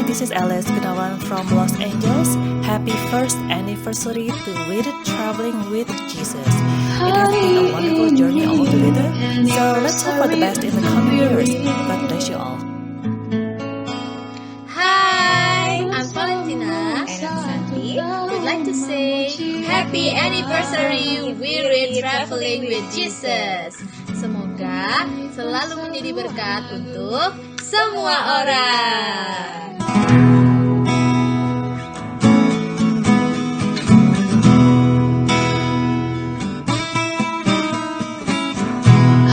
this is Alice Gunawan from Los Angeles. Happy first anniversary to With It Traveling with Jesus. It has been a wonderful journey all together, so let's hope for the best in the coming years. God bless you all. Hi, I'm Valentina and I'm Santi. We'd like to say Happy Anniversary With It Traveling with Jesus. Semoga selalu menjadi berkat untuk semua orang.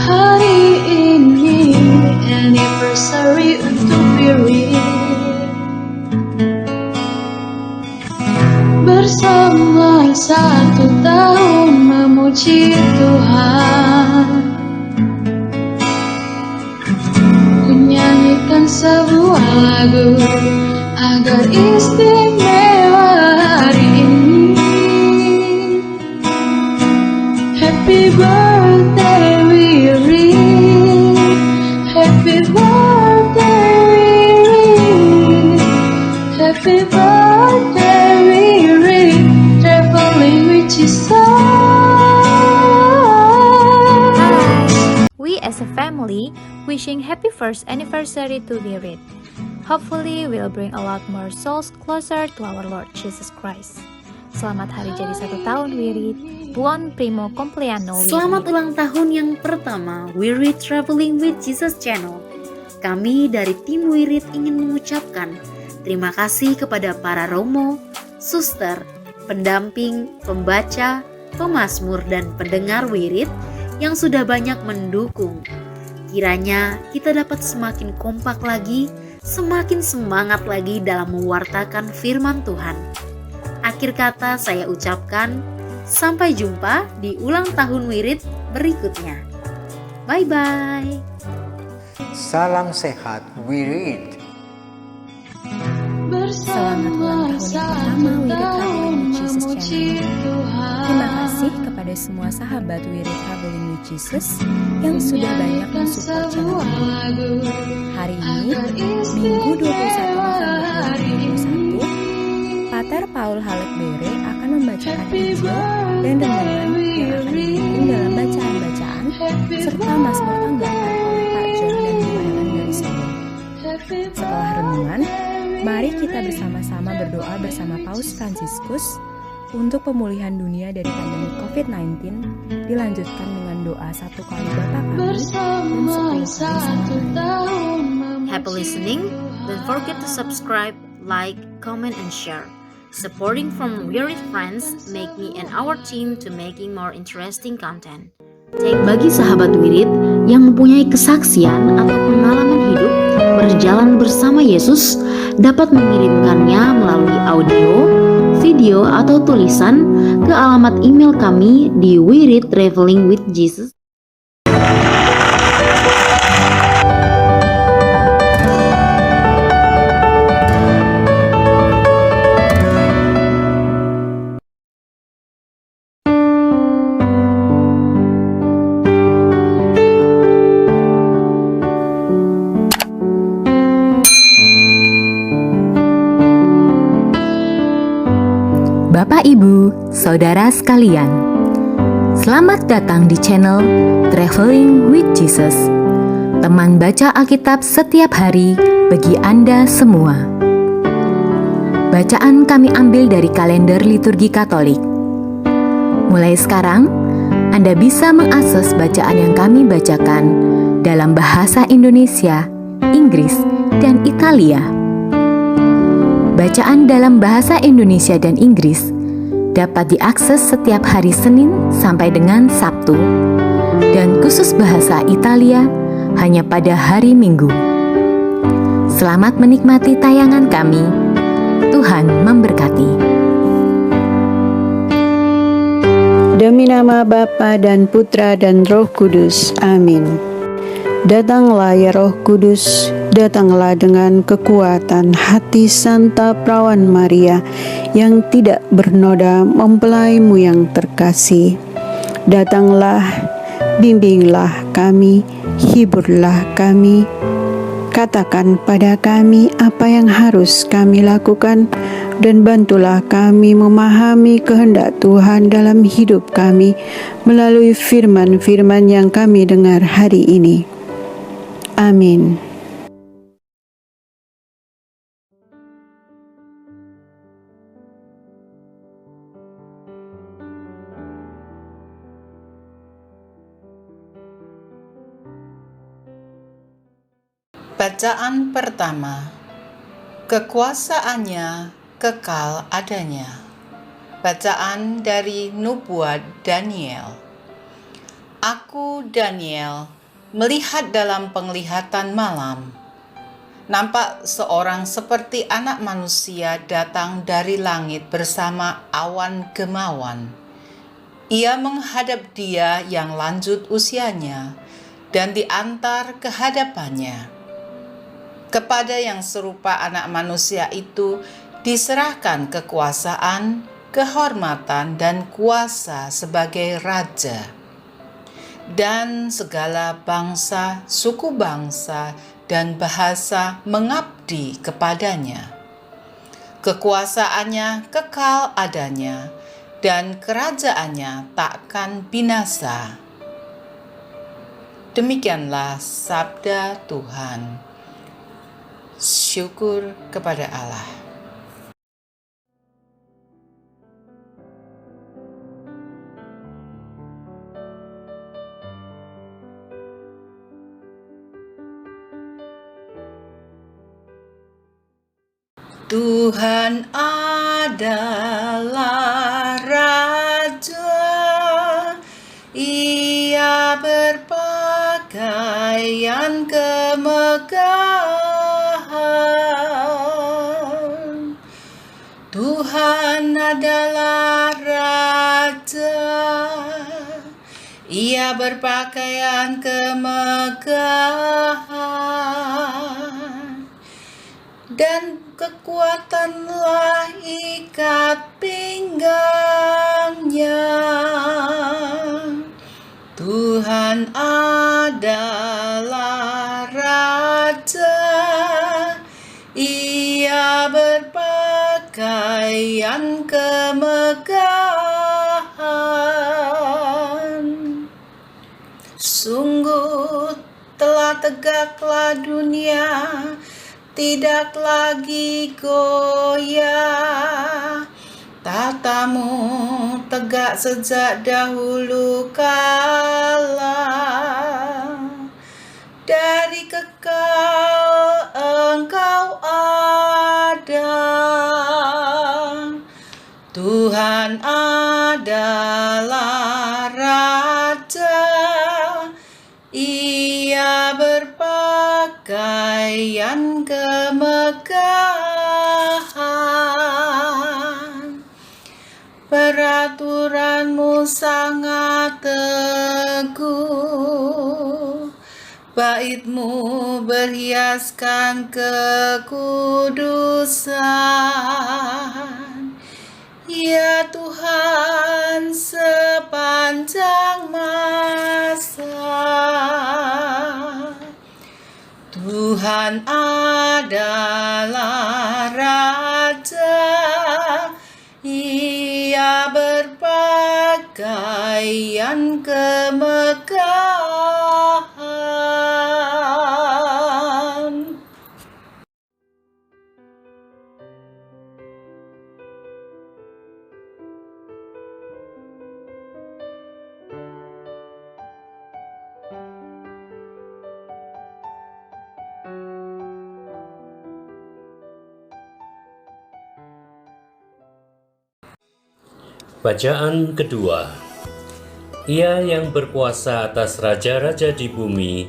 Hari ini anniversary untuk Wirid, bersama 1 tahun memuji Tuhan, menyanyikan sebuah lagu agar istimewa hari ini. Happy birthday Wirid, happy birthday Wirid, happy birthday Wirid, traveling with Jesus. We as a family wishing happy first anniversary to Wirid. Hopefully we'll bring a lot more souls closer to our Lord Jesus Christ. Selamat hari jadi 1 tahun Wirid. Buon primo compleanno Wirid. Selamat ulang tahun yang pertama Wirid Traveling with Jesus Channel. Kami dari tim Wirid ingin mengucapkan terima kasih kepada para romo, suster, pendamping, pembaca, pemazmur dan pendengar Wirid yang sudah banyak mendukung. Kiranya kita dapat semakin kompak lagi, semakin semangat lagi dalam mewartakan firman Tuhan. Akhir kata saya ucapkan sampai jumpa di ulang tahun Wirid berikutnya. Bye-bye. Salam sehat Wirid. Selamat ulang tahun yang pertama Wirid Traveling with Jesus Channel. Terima kasih kepada semua sahabat Wirid Traveling with Jesus yang sudah banyak mensupport channel ini. Hari ini, Minggu 21 November 2021, Pater Paul Halek Bere akan membacakan Injil dan renungan yang akan didukung dalam bacaan-bacaan serta mazmur tanggapan oleh Pak John dan Bu Ellen dari Solo. Setelah renungan, mari kita bersama-sama berdoa bersama Paus Fransiskus untuk pemulihan dunia dari pandemi COVID-19, dilanjutkan dengan doa 1 kali Bapa Kami dan 10 kali Sama Kami. Happy listening. Don't forget to subscribe, like, comment, and share. Supporting from Wirid friends make me and our team to making more interesting content. Bagi sahabat Wirid yang mempunyai kesaksian atau pengalaman hidup berjalan bersama Yesus, dapat mengirimkannya melalui audio, video, atau tulisan ke alamat email kami di Wirid Traveling with Jesus. Bapak, Ibu, Saudara sekalian, selamat datang di channel Traveling with Jesus, teman baca Alkitab setiap hari bagi Anda semua. Bacaan kami ambil dari kalender liturgi Katolik. Mulai sekarang, Anda bisa mengakses bacaan yang kami bacakan dalam bahasa Indonesia, Inggris, dan Italia. Bacaan dalam bahasa Indonesia dan Inggris dapat diakses setiap hari Senin sampai dengan Sabtu, dan khusus bahasa Italia hanya pada hari Minggu. Selamat menikmati tayangan kami. Tuhan memberkati. Demi nama Bapa dan Putra dan Roh Kudus. Amin. Datanglah ya Roh Kudus, datanglah dengan kekuatan hati Santa Perawan Maria yang tidak bernoda mempelaimu yang terkasih. Datanglah, bimbinglah kami, hiburlah kami, Katakan pada kami apa yang harus kami lakukan, dan bantulah kami memahami kehendak Tuhan dalam hidup kami melalui firman-firman yang kami dengar hari ini. Amin. Bacaan pertama. Kekuasaannya kekal adanya. Bacaan dari nubuat Daniel. Aku, Daniel, melihat dalam penglihatan malam. Nampak seorang seperti anak manusia datang dari langit bersama awan gemawan. Ia menghadap Dia yang lanjut usianya dan diantar ke hadapannya. Kepada yang serupa anak manusia itu diserahkan kekuasaan, kehormatan, dan kuasa sebagai raja. Dan segala bangsa, suku bangsa, dan bahasa mengabdi kepadanya. Kekuasaannya kekal adanya, dan kerajaannya takkan binasa. Demikianlah sabda Tuhan. Syukur kepada Allah. Tuhan adalah Raja, Ia berpakaian kemegahan. Tuhan adalah Raja, Ia berpakaian kemegahan, dan kekuatanlah ikat pinggangnya. Tuhan adalah Raja, Ia berpakaian kemegahan. Sungguh telah tegaklah dunia, tidak lagi goyah. Tatamu tegak sejak dahulu kala. Dari kekal Engkau ada. Tuhan adalah Raja, Ia berpakaian kemegahan. Peraturanmu sangat teguh, baitmu berhiaskan kekudusan. Ya Tuhan, sepanjang masa Tuhan adalah Raja, Ia berpakaian kemegahan. Bacaan kedua. Ia yang berkuasa atas raja-raja di bumi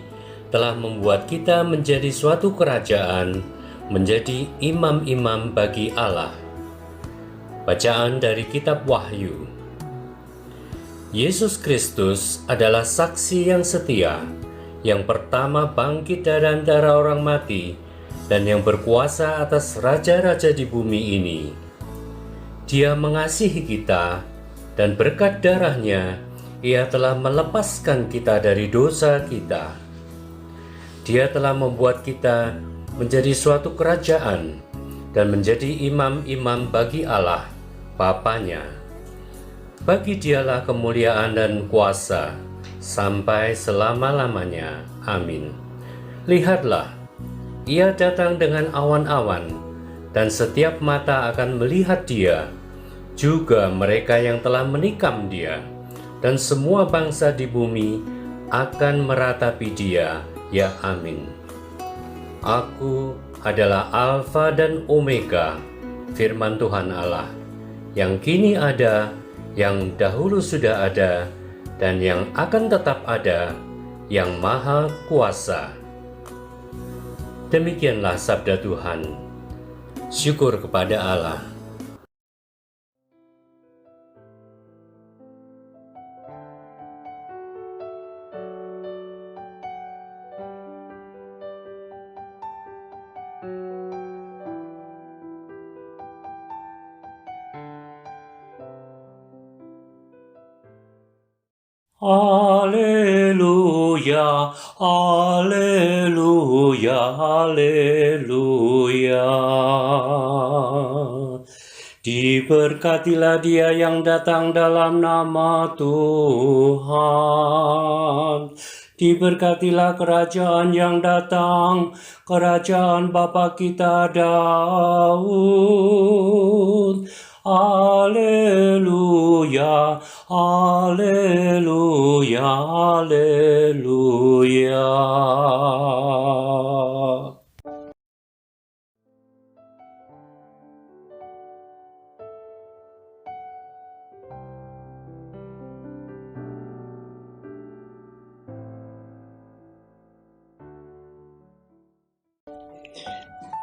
telah membuat kita menjadi suatu kerajaan, menjadi imam-imam bagi Allah. Bacaan dari kitab Wahyu. Yesus Kristus adalah saksi yang setia, yang pertama bangkit dari antara orang mati, dan yang berkuasa atas raja-raja di bumi ini. Dia mengasihi kita, dan berkat darahnya, Ia telah melepaskan kita dari dosa kita. Dia telah membuat kita menjadi suatu kerajaan dan menjadi imam-imam bagi Allah, Bapanya. Bagi Dialah kemuliaan dan kuasa sampai selama-lamanya. Amin. Lihatlah, Ia datang dengan awan-awan, dan setiap mata akan melihat Dia, juga mereka yang telah menikam Dia, dan semua bangsa di bumi akan meratapi Dia. Ya amin. Aku adalah Alfa dan Omega, firman Tuhan Allah, yang kini ada, yang dahulu sudah ada, dan yang akan tetap ada, yang Maha Kuasa. Demikianlah sabda Tuhan. Syukur kepada Allah. Haleluya, haleluya, haleluya. Diberkatilah Dia yang datang dalam nama Tuhan. Diberkatilah kerajaan yang datang, kerajaan Bapa kita Daud. Haleluya, haleluya, haleluya.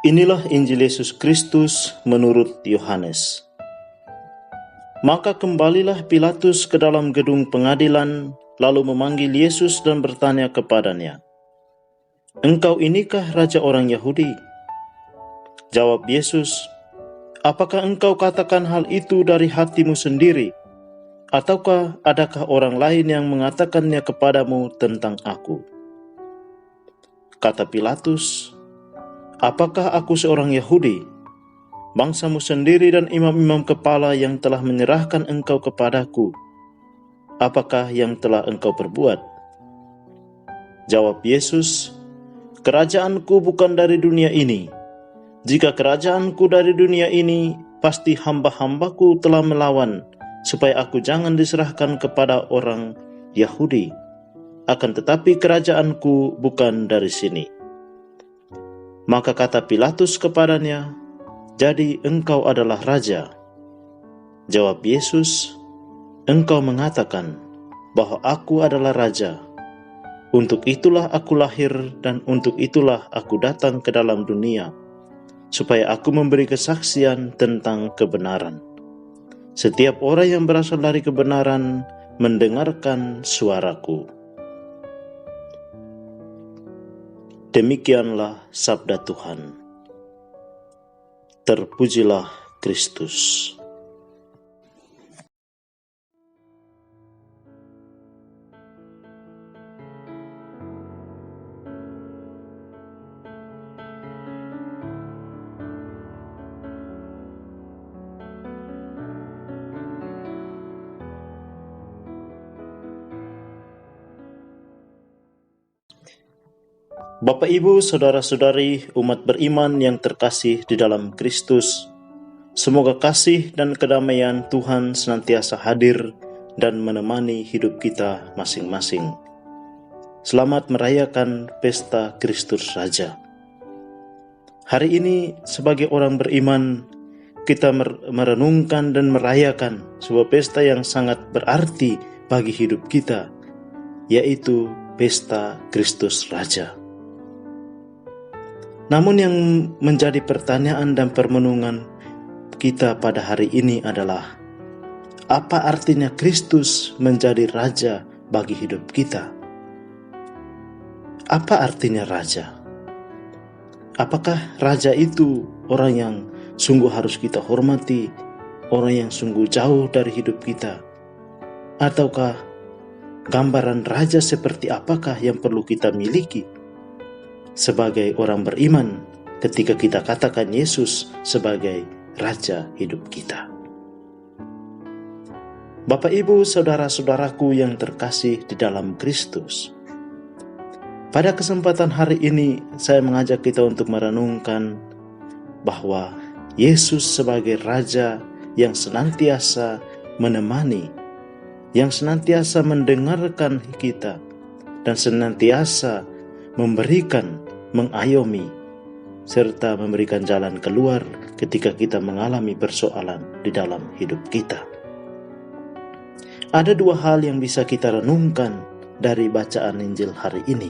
Inilah Injil Yesus Kristus menurut Yohanes. Maka kembalilah Pilatus ke dalam gedung pengadilan, lalu memanggil Yesus dan bertanya kepadanya, "Engkau inikah Raja orang Yahudi?" Jawab Yesus, "Apakah engkau katakan hal itu dari hatimu sendiri, ataukah adakah orang lain yang mengatakannya kepadamu tentang aku?" Kata Pilatus, "Apakah aku seorang Yahudi? Bangsamu sendiri dan imam-imam kepala yang telah menyerahkan engkau kepadaku. Apakah yang telah engkau perbuat?" Jawab Yesus, "Kerajaanku bukan dari dunia ini. Jika kerajaanku dari dunia ini, pasti hamba-hambaku telah melawan, supaya aku jangan diserahkan kepada orang Yahudi. Akan tetapi kerajaanku bukan dari sini." Maka kata Pilatus kepadanya, "Jadi engkau adalah raja?" Jawab Yesus, "Engkau mengatakan bahwa aku adalah raja. Untuk itulah aku lahir dan untuk itulah aku datang ke dalam dunia, supaya aku memberi kesaksian tentang kebenaran. Setiap orang yang berasal dari kebenaran mendengarkan suaraku." Demikianlah sabda Tuhan. Terpujilah Kristus. Bapak, Ibu, Saudara-saudari, umat beriman yang terkasih di dalam Kristus, semoga kasih dan kedamaian Tuhan senantiasa hadir dan menemani hidup kita masing-masing. Selamat merayakan Pesta Kristus Raja. Hari ini sebagai orang beriman, kita merenungkan dan merayakan sebuah pesta yang sangat berarti bagi hidup kita, yaitu Pesta Kristus Raja. Namun yang menjadi pertanyaan dan permenungan kita pada hari ini adalah, apa artinya Kristus menjadi Raja bagi hidup kita? Apa artinya Raja? Apakah Raja itu orang yang sungguh harus kita hormati, orang yang sungguh jauh dari hidup kita? Ataukah gambaran Raja seperti apakah yang perlu kita miliki? sebagai orang beriman ketika kita katakan Yesus sebagai Raja hidup kita. Bapak, Ibu, saudara-saudaraku yang terkasih di dalam Kristus, pada kesempatan hari ini saya mengajak kita untuk merenungkan bahwa Yesus sebagai Raja yang senantiasa menemani, yang senantiasa mendengarkan kita, dan senantiasa memberikan, mengayomi, serta memberikan jalan keluar ketika kita mengalami persoalan di dalam hidup kita. Ada dua hal yang bisa kita renungkan dari bacaan Injil hari ini.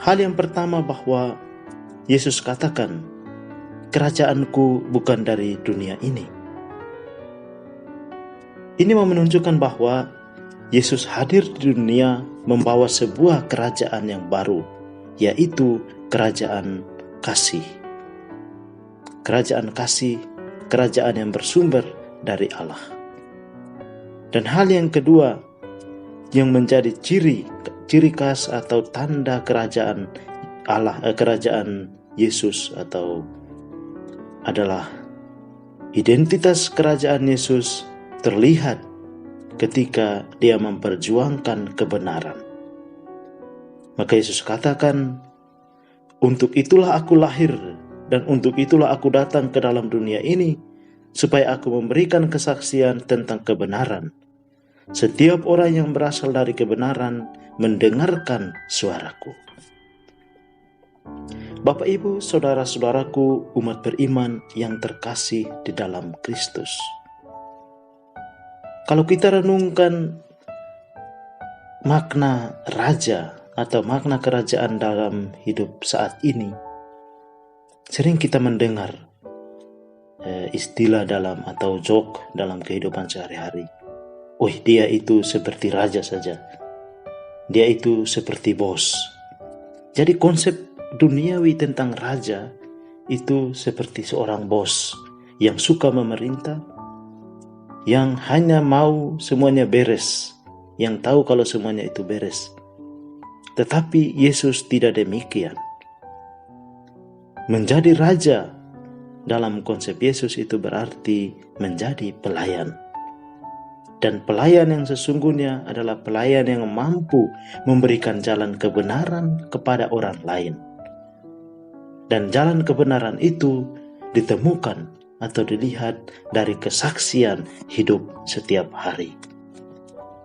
Hal yang pertama bahwa Yesus katakan, "Kerajaanku bukan dari dunia ini." Ini mau menunjukkan bahwa Yesus hadir di dunia membawa sebuah kerajaan yang baru, yaitu kerajaan kasih. Kerajaan kasih, kerajaan yang bersumber dari Allah. Dan hal yang kedua yang menjadi ciri khas atau tanda kerajaan Allah, kerajaan Yesus adalah identitas kerajaan Yesus terlihat ketika dia memperjuangkan kebenaran. Maka Yesus katakan, "Untuk itulah aku lahir dan untuk itulah aku datang ke dalam dunia ini, supaya aku memberikan kesaksian tentang kebenaran. Setiap orang yang berasal dari kebenaran mendengarkan suaraku." Bapak, Ibu, saudara-saudaraku, umat beriman yang terkasih di dalam Kristus. Kalau kita renungkan makna raja atau makna kerajaan dalam hidup saat ini, sering kita mendengar istilah dalam atau joke dalam kehidupan sehari-hari. "Oh, dia itu seperti raja saja. Dia itu seperti bos." Jadi konsep duniawi tentang raja itu seperti seorang bos yang suka memerintah, yang hanya mau semuanya beres, yang tahu kalau semuanya itu beres. Tetapi Yesus tidak demikian. Menjadi raja dalam konsep Yesus itu berarti menjadi pelayan. Dan pelayan yang sesungguhnya adalah pelayan yang mampu memberikan jalan kebenaran kepada orang lain. Dan jalan kebenaran itu ditemukan atau dilihat dari kesaksian hidup setiap hari.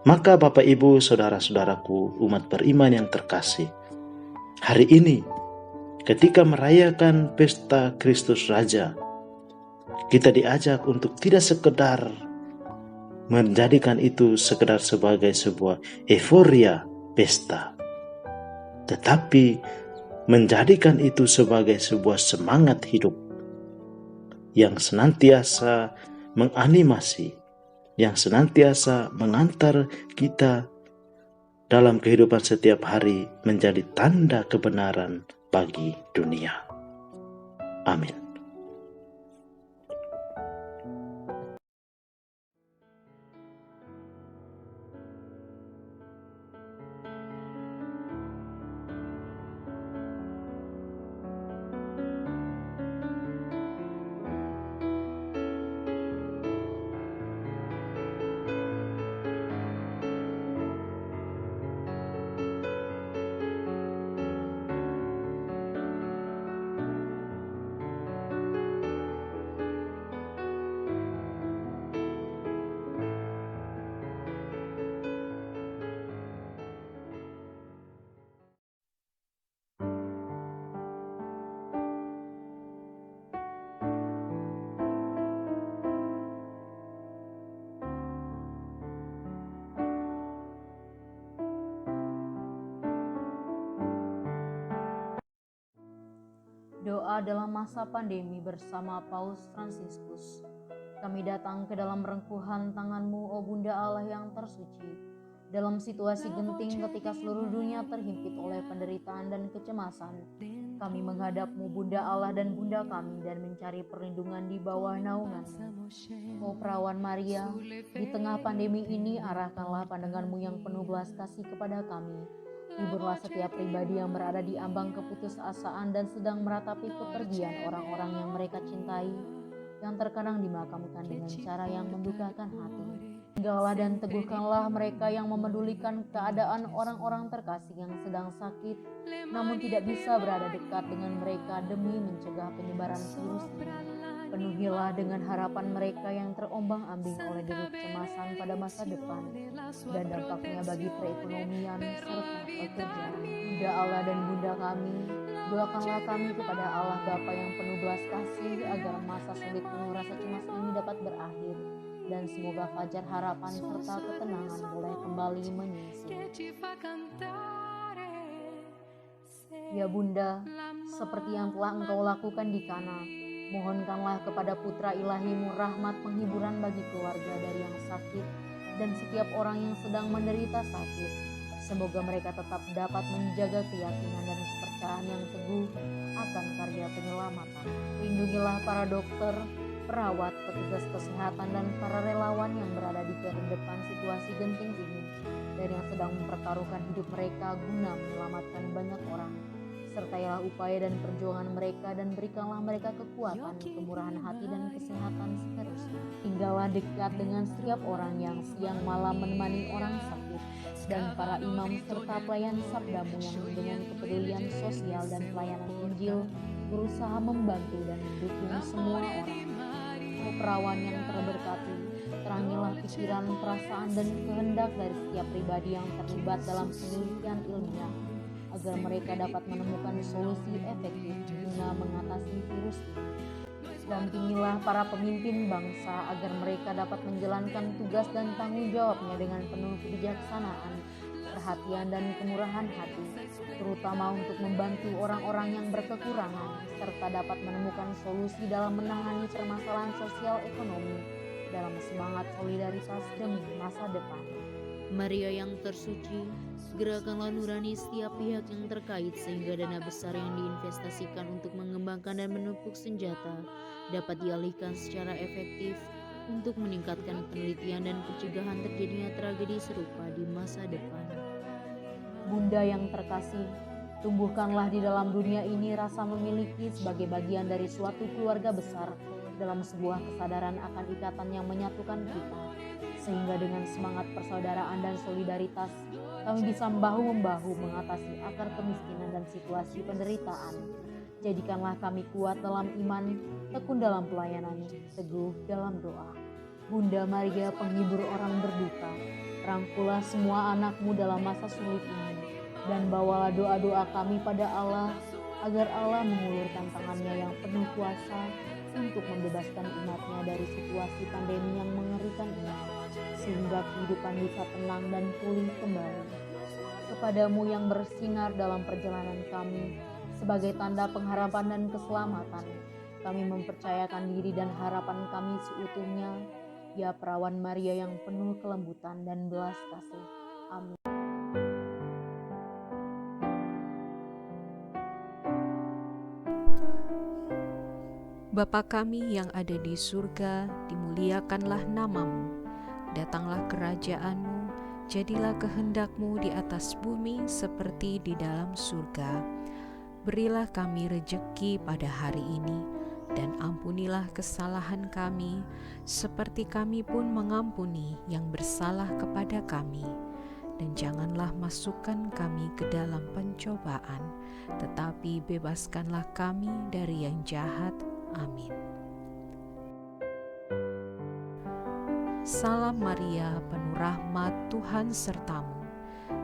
Maka Bapak, Ibu, saudara-saudaraku, umat beriman yang terkasih, hari ini ketika merayakan pesta Kristus Raja, kita diajak untuk tidak sekedar menjadikan itu sekedar sebagai sebuah euforia pesta, tetapi menjadikan itu sebagai sebuah semangat hidup yang senantiasa menganimasi, yang senantiasa mengantar kita dalam kehidupan setiap hari menjadi tanda kebenaran bagi dunia. Amin. Doa dalam masa pandemi bersama Paus Fransiskus. Kami datang ke dalam rengkuhan tangan-Mu, O Bunda Allah yang tersuci. Dalam situasi genting ketika seluruh dunia terhimpit oleh penderitaan dan kecemasan, kami menghadap-Mu, Bunda Allah dan Bunda kami, dan mencari perlindungan di bawah naungan-Mu. O Perawan Maria, di tengah pandemi ini arahkanlah pandangan-Mu yang penuh belas kasih kepada kami, Hiburlah setiap pribadi yang berada di ambang keputusasaan dan sedang meratapi kepergian orang-orang yang mereka cintai, yang terkadang dimakamkan dengan cara yang membukakan hati. Tinggallah dan teguhkanlah mereka yang memedulikan keadaan orang-orang terkasih yang sedang sakit, namun tidak bisa berada dekat dengan mereka demi mencegah penyebaran virus ini. Penuhilah dengan harapan mereka yang terombang-ambing oleh deru kecemasan pada masa depan dan dampaknya bagi perekonomian serta pekerjaan. Bunda Allah dan Bunda kami, doakanlah kami kepada Allah Bapa yang penuh belas kasih agar masa sulit penuh rasa cemas ini dapat berakhir dan semoga fajar harapan serta ketenangan boleh kembali menyisi. Ya Bunda, seperti yang telah Engkau lakukan di Kana, mohonkanlah kepada putra ilahimu rahmat penghiburan bagi keluarga dari yang sakit dan setiap orang yang sedang menderita sakit. Semoga mereka tetap dapat menjaga keyakinan dan kepercayaan yang teguh akan karya penyelamatan. Lindungilah para dokter, perawat, petugas kesehatan, dan para relawan yang berada di garda depan situasi genting ini dan yang sedang mempertaruhkan hidup mereka guna menyelamatkan banyak orang. Sertailah upaya dan perjuangan mereka dan berikanlah mereka kekuatan, kemurahan hati, dan kesehatan seterusnya. Tinggallah dekat dengan setiap orang yang siang malam menemani orang sakit dan para imam serta pelayan sabdamu yang dengan kepedulian sosial dan pelayanan Injil berusaha membantu dan mendukung semua orang. Oh perawan yang terberkati, terangilah pikiran, perasaan, dan kehendak dari setiap pribadi yang terlibat dalam penelitian ilmiah agar mereka dapat menemukan solusi efektif guna mengatasi virus ini. Dampingilah para pemimpin bangsa agar mereka dapat menjalankan tugas dan tanggung jawabnya dengan penuh kebijaksanaan, perhatian, dan kemurahan hati, terutama untuk membantu orang-orang yang berkekurangan, serta dapat menemukan solusi dalam menangani permasalahan sosial ekonomi dalam semangat solidaritas demi masa depan. Maria yang tersuci, gerakanlah nurani setiap pihak yang terkait sehingga dana besar yang diinvestasikan untuk mengembangkan dan menumpuk senjata dapat dialihkan secara efektif untuk meningkatkan penelitian dan pencegahan terjadinya tragedi serupa di masa depan. Bunda yang terkasih, tumbuhkanlah di dalam dunia ini rasa memiliki sebagai bagian dari suatu keluarga besar dalam sebuah kesadaran akan ikatan yang menyatukan kita. Sehingga dengan semangat persaudaraan dan solidaritas, kami bisa bahu-membahu mengatasi akar kemiskinan dan situasi penderitaan. Jadikanlah kami kuat dalam iman, tekun dalam pelayanan, teguh dalam doa. Bunda Maria penghibur orang berduka, rangkulah semua anakmu dalam masa sulit ini, dan bawalah doa-doa kami pada Allah, agar Allah mengulurkan tangannya yang penuh kuasa untuk membebaskan umatnya dari situasi pandemi yang mengerikan ini, sehingga kehidupan bisa tenang dan pulih kembali. Kepadamu yang bersinar dalam perjalanan kami, sebagai tanda pengharapan dan keselamatan, kami mempercayakan diri dan harapan kami seutuhnya, ya perawan Maria yang penuh kelembutan dan belas kasih. Amin. Bapa kami yang ada di surga, dimuliakanlah namamu. Datanglah kerajaan-Mu, jadilah kehendak-Mu di atas bumi seperti di dalam surga. Berilah kami rejeki pada hari ini, dan ampunilah kesalahan kami, seperti kami pun mengampuni yang bersalah kepada kami. Dan janganlah masukkan kami ke dalam pencobaan, tetapi bebaskanlah kami dari yang jahat. Amin. Salam Maria, penuh rahmat, Tuhan sertamu.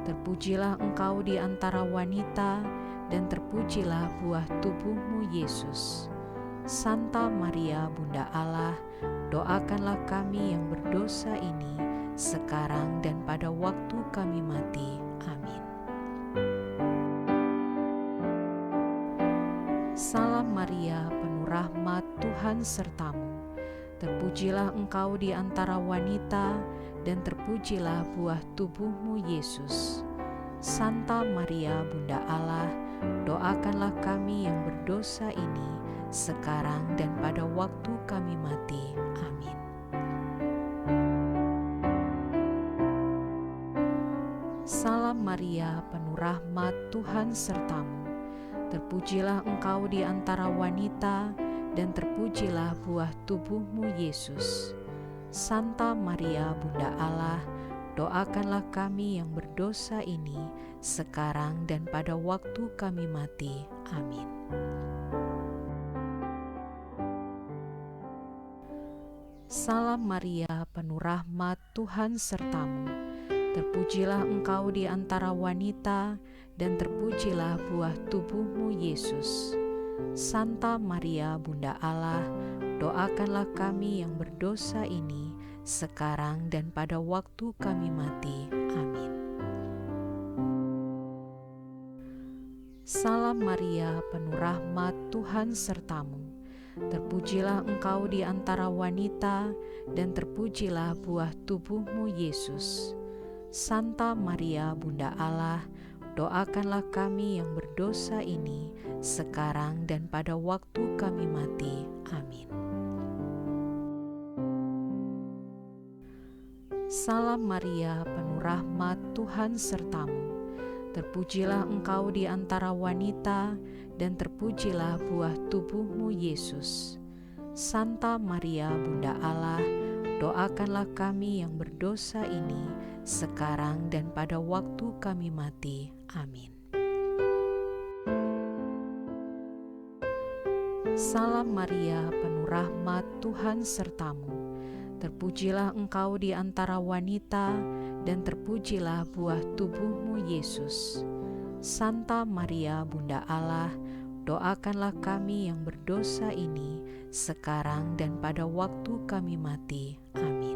Terpujilah engkau di antara wanita, dan terpujilah buah tubuhmu Yesus. Santa Maria, Bunda Allah, doakanlah kami yang berdosa ini, sekarang dan pada waktu kami mati. Amin. Salam Maria, penuh rahmat, Tuhan sertamu. Terpujilah engkau di antara wanita, dan terpujilah buah tubuhmu Yesus. Santa Maria, Bunda Allah, doakanlah kami yang berdosa ini, sekarang dan pada waktu kami mati. Amin. Salam Maria, penuh rahmat, Tuhan sertamu. Terpujilah engkau di antara wanita, dan terpujilah buah tubuhmu, Yesus. Santa Maria, Bunda Allah, doakanlah kami yang berdosa ini, sekarang dan pada waktu kami mati. Amin. Salam Maria, penuh rahmat, Tuhan sertamu. Terpujilah engkau di antara wanita, dan terpujilah buah tubuhmu, Yesus. Santa Maria, Bunda Allah, doakanlah kami yang berdosa ini, sekarang dan pada waktu kami mati. Amin. Salam Maria, penuh rahmat, Tuhan sertamu. Terpujilah engkau di antara wanita, dan terpujilah buah tubuhmu, Yesus. Santa Maria, Bunda Allah, doakanlah kami yang berdosa ini, sekarang dan pada waktu kami mati. Amin. Salam Maria, penuh rahmat, Tuhan sertamu. Terpujilah engkau di antara wanita, dan terpujilah buah tubuhmu, Yesus. Santa Maria, Bunda Allah, doakanlah kami yang berdosa ini, sekarang dan pada waktu kami mati. Amin. Salam Maria, penuh rahmat, Tuhan sertamu. Terpujilah engkau di antara wanita, dan terpujilah buah tubuhmu, Yesus. Santa Maria, Bunda Allah, doakanlah kami yang berdosa ini, sekarang dan pada waktu kami mati. Amin.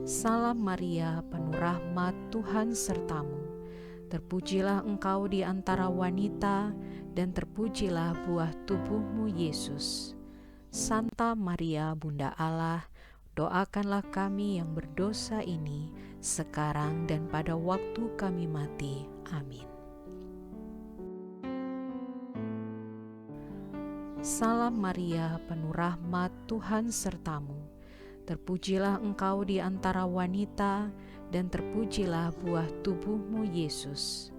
Salam Maria, penuh rahmat, Tuhan sertamu. Terpujilah engkau di antara wanita, dan terpujilah buah tubuhmu, Yesus. Santa Maria, Bunda Allah, doakanlah kami yang berdosa ini, sekarang dan pada waktu kami mati. Amin. Salam Maria, penuh rahmat, Tuhan sertamu. Terpujilah engkau di antara wanita, dan terpujilah buah tubuhmu, Yesus.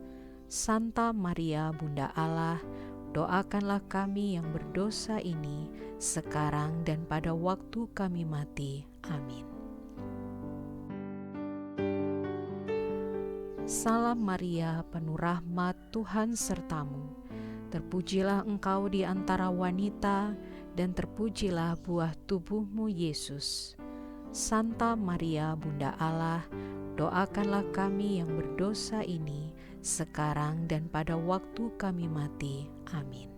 Santa Maria, Bunda Allah, doakanlah kami yang berdosa ini, sekarang dan pada waktu kami mati. Amin. Salam Maria, penuh rahmat, Tuhan sertamu. Terpujilah engkau di antara wanita, dan terpujilah buah tubuhmu, Yesus. Santa Maria, Bunda Allah, doakanlah kami yang berdosa ini, sekarang dan pada waktu kami mati. Amin.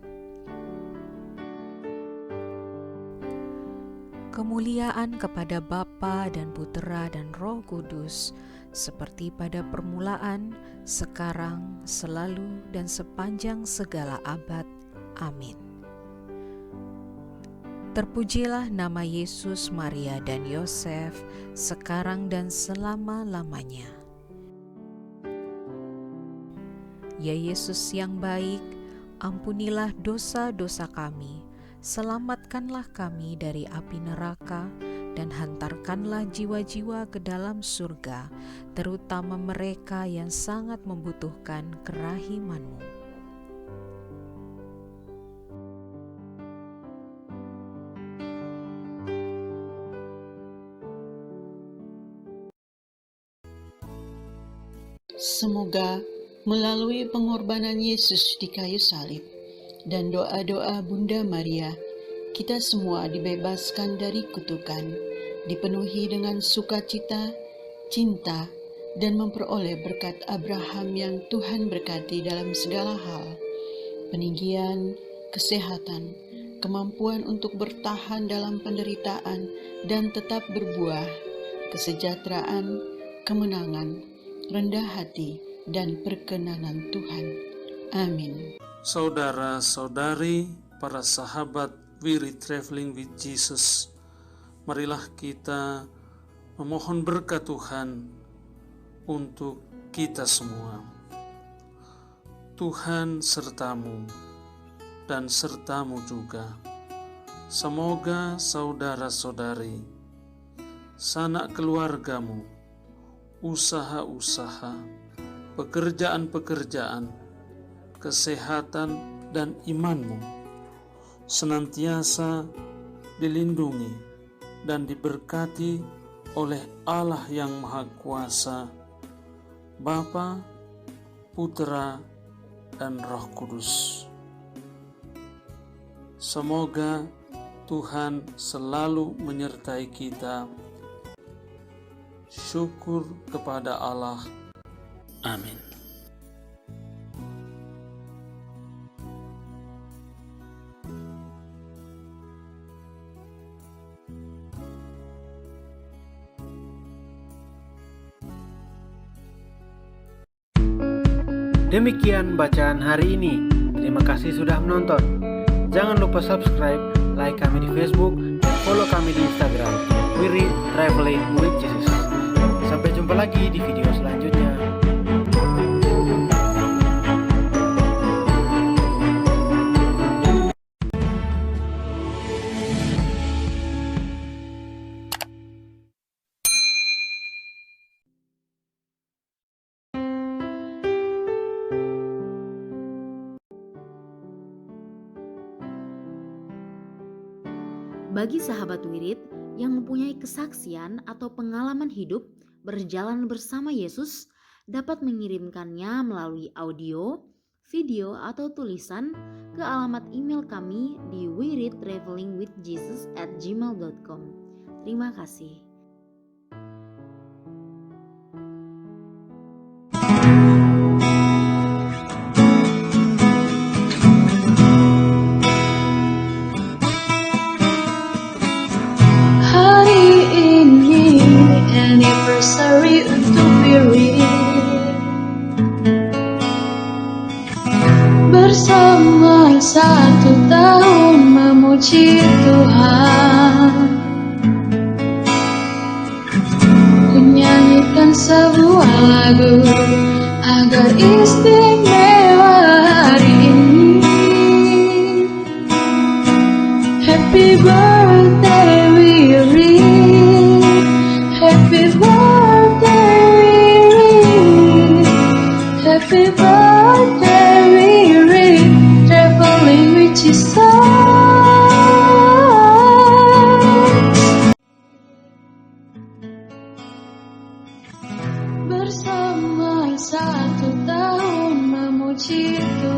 Kemuliaan kepada Bapa dan Putera dan Roh Kudus, seperti pada permulaan, sekarang, selalu, dan sepanjang segala abad. Amin. Terpujilah nama Yesus, Maria, dan Yosef, sekarang dan selama-lamanya. Ya Yesus yang baik, ampunilah dosa-dosa kami, selamatkanlah kami dari api neraka, dan hantarkanlah jiwa-jiwa ke dalam surga, terutama mereka yang sangat membutuhkan kerahiman-Mu. Semoga melalui pengorbanan Yesus di kayu salib dan doa-doa Bunda Maria, kita semua dibebaskan dari kutukan, dipenuhi dengan sukacita, cinta, dan memperoleh berkat Abraham yang Tuhan berkati dalam segala hal, peninggian, kesehatan, kemampuan untuk bertahan dalam penderitaan dan tetap berbuah, kesejahteraan, kemenangan, rendah hati, dan perkenanan Tuhan. Amin. Saudara-saudari, para sahabat We Read Traveling with Jesus, marilah kita memohon berkat Tuhan untuk kita semua. Tuhan sertamu dan sertamu juga. Semoga saudara-saudari sanak keluargamu, usaha-usaha, pekerjaan-pekerjaan, kesehatan dan imanmu senantiasa dilindungi dan diberkati oleh Allah yang Maha Kuasa, Bapa, Putra, dan Roh Kudus. Semoga Tuhan selalu menyertai kita. Syukur kepada Allah. Amin. Demikian bacaan hari ini. Terima kasih sudah menonton. Jangan lupa subscribe, like kami di Facebook, dan follow kami di Instagram. We Read Traveling with Jesus. Sampai jumpa lagi di video selanjutnya. Bagi sahabat wirid yang mempunyai kesaksian atau pengalaman hidup berjalan bersama Yesus, dapat mengirimkannya melalui audio, video, atau tulisan ke alamat email kami di wereadtravelingwithjesus@gmail.com. Terima kasih. Anniversary untuk Wirid, bersama 1 tahun memuji Tuhan, menyanyikan sebuah lagu agar istimewa hari ini. Happy birthday Wirid, happy birthday Wirid, happy birthday Wirid, traveling with Jesus. Bersama 1 tahun memuji Tuhan.